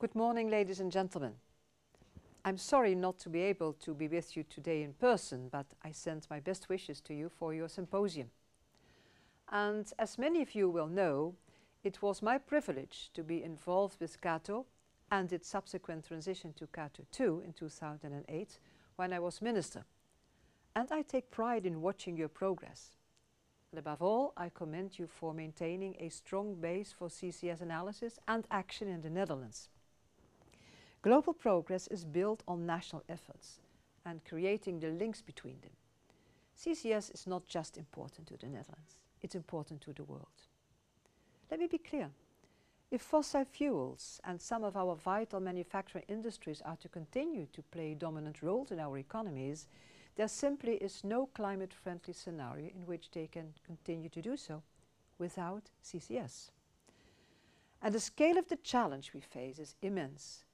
Good morning, ladies and gentlemen. I'm sorry not to be able to be with you today in person, but I send my best wishes to you for your symposium. And as many of you will know, it was my privilege to be involved with CATO and its subsequent transition to CATO II in 2008 when I was minister. And I take pride in watching your progress. And above all, I commend you for maintaining a strong base for CCS analysis and action in the Netherlands. Global progress is built on national efforts and creating the links between them. CCS is not just important to the Netherlands, it's important to the world. Let me be clear. If fossil fuels and some of our vital manufacturing industries are to continue to play dominant roles in our economies, there simply is no climate-friendly scenario in which they can continue to do so without CCS. And the scale of the challenge we face is immense.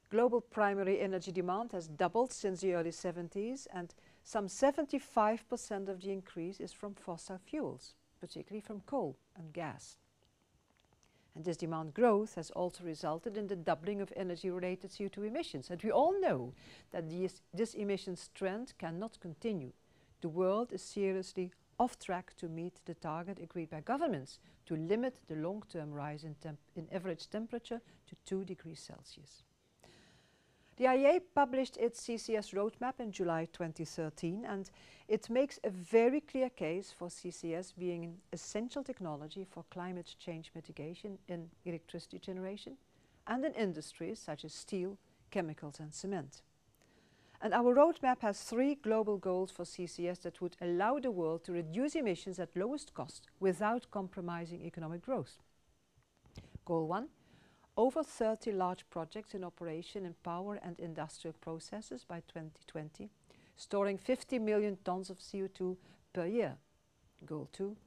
Global primary energy demand has doubled since the early 70s, and some 75% of the increase is from fossil fuels, particularly from coal and gas. And this demand growth has also resulted in the doubling of energy-related CO2 emissions. And we all know that this emissions trend cannot continue. The world is seriously off track to meet the target agreed by governments to limit the long-term rise in average temperature to 2 degrees Celsius. The IEA published its CCS roadmap in July 2013, and it makes a very clear case for CCS being an essential technology for climate change mitigation in electricity generation and in industries such as steel, chemicals and cement. And our roadmap has 3 global goals for CCS that would allow the world to reduce emissions at lowest cost without compromising economic growth. Goal 1. Over 30 large projects in operation in power and industrial processes by 2020, storing 50 million tons of CO2 per year. Goal 2.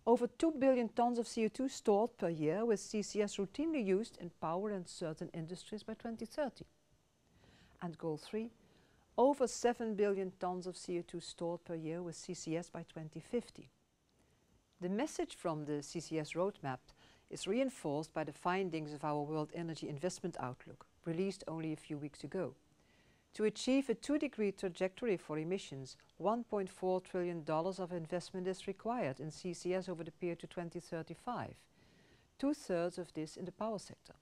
Over 2 billion tons of CO2 stored per year with CCS routinely used in power and certain industries by 2030. And Goal 3. Over 7 billion tons of CO2 stored per year with CCS by 2050. The message from the CCS roadmap is reinforced by the findings of our World Energy Investment Outlook, released only a few weeks ago. To achieve a 2-degree trajectory for emissions, $1.4 trillion of investment is required in CCS over the period to 2035. 2/3 of this in the power sector.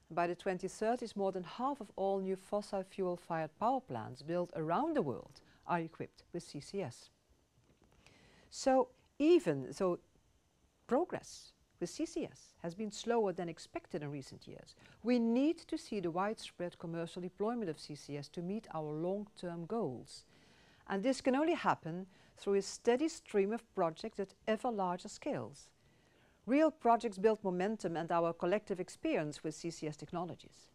By the 2030s, more than half of all new fossil fuel-fired power plants built around the world are equipped with CCS. So even though progress with CCS has been slower than expected in recent years, we need to see the widespread commercial deployment of CCS to meet our long-term goals. And this can only happen through a steady stream of projects at ever larger scales. Real projects build momentum and our collective experience with CCS technologies.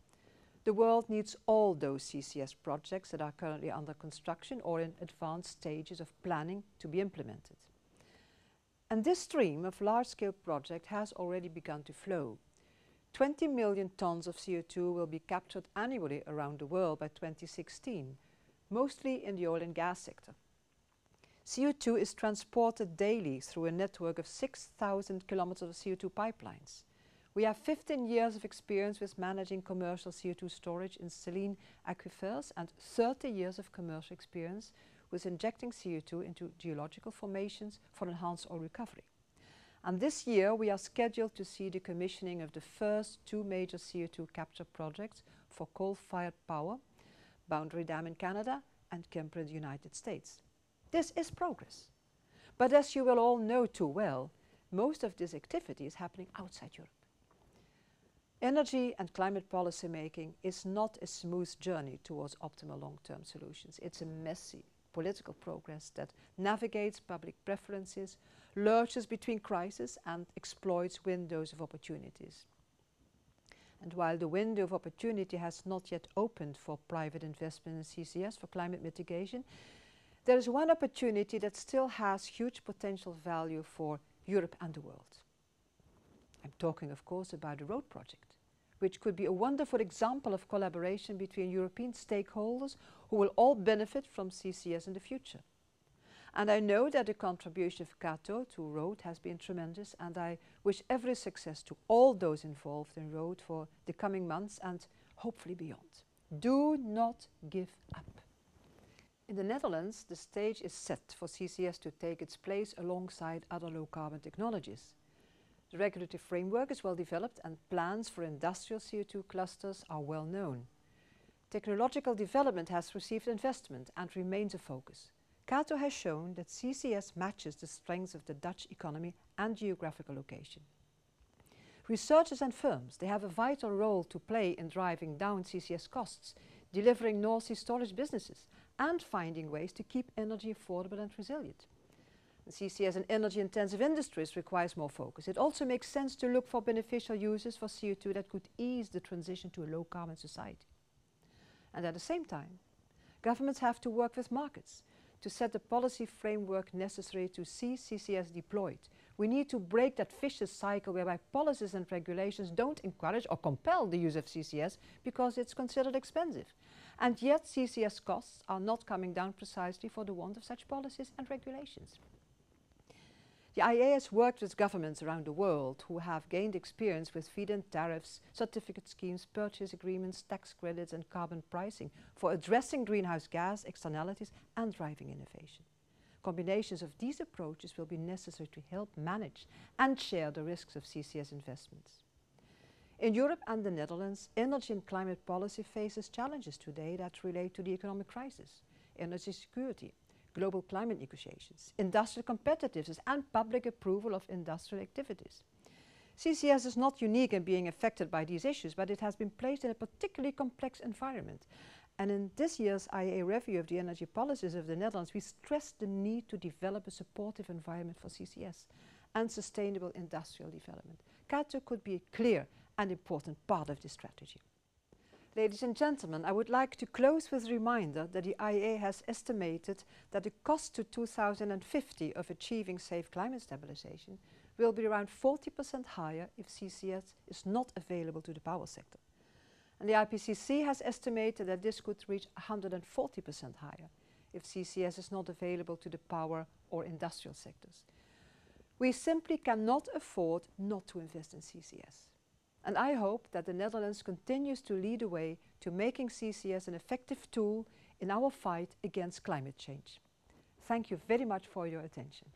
The world needs all those CCS projects that are currently under construction or in advanced stages of planning to be implemented. And this stream of large-scale projects has already begun to flow. 20 million tons of CO2 will be captured annually around the world by 2016, mostly in the oil and gas sector. CO2 is transported daily through a network of 6,000 kilometers of CO2 pipelines. We have 15 years of experience with managing commercial CO2 storage in saline aquifers and 30 years of commercial experience with injecting CO2 into geological formations for enhanced oil recovery. And this year we are scheduled to see the commissioning of the first 2 major CO2 capture projects for coal-fired power, Boundary Dam in Canada and Kemper in the United States. This is progress. But as you will all know too well, most of this activity is happening outside Europe. Energy and climate policy making is not a smooth journey towards optimal long-term solutions. It's a messy political progress that navigates public preferences, lurches between crises and exploits windows of opportunities. And while the window of opportunity has not yet opened for private investment in CCS for climate mitigation, there is one opportunity that still has huge potential value for Europe and the world. I'm talking, of course, about the road project, which could be a wonderful example of collaboration between European stakeholders who will all benefit from CCS in the future. And I know that the contribution of CATO to road has been tremendous, and I wish every success to all those involved in road for the coming months and hopefully beyond. Do not give up. In the Netherlands, the stage is set for CCS to take its place alongside other low-carbon technologies. The regulatory framework is well developed and plans for industrial CO2 clusters are well known. Technological development has received investment and remains a focus. CATO has shown that CCS matches the strengths of the Dutch economy and geographical location. Researchers and firms, they have a vital role to play in driving down CCS costs, delivering North Sea storage businesses, and finding ways to keep energy affordable and resilient. And CCS in energy-intensive industries requires more focus. It also makes sense to look for beneficial uses for CO2 that could ease the transition to a low-carbon society. And at the same time, governments have to work with markets to set the policy framework necessary to see CCS deployed. We need to break that vicious cycle whereby policies and regulations don't encourage or compel the use of CCS because it's considered expensive. And yet CCS costs are not coming down precisely for the want of such policies and regulations. The IEA has worked with governments around the world who have gained experience with feed-in tariffs, certificate schemes, purchase agreements, tax credits and carbon pricing for addressing greenhouse gas externalities and driving innovation. Combinations of these approaches will be necessary to help manage and share the risks of CCS investments. In Europe and the Netherlands, energy and climate policy faces challenges today that relate to the economic crisis, energy security, global climate negotiations, industrial competitiveness and public approval of industrial activities. CCS is not unique in being affected by these issues, but it has been placed in a particularly complex environment. And in this year's IEA review of the energy policies of the Netherlands, we stressed the need to develop a supportive environment for CCS and sustainable industrial development. CATO could be a clear and important part of this strategy. Ladies and gentlemen, I would like to close with a reminder that the IEA has estimated that the cost to 2050 of achieving safe climate stabilization will be around 40% higher if CCS is not available to the power sector. And the IPCC has estimated that this could reach 140% higher if CCS is not available to the power or industrial sectors. We simply cannot afford not to invest in CCS. And I hope that the Netherlands continues to lead the way to making CCS an effective tool in our fight against climate change. Thank you very much for your attention.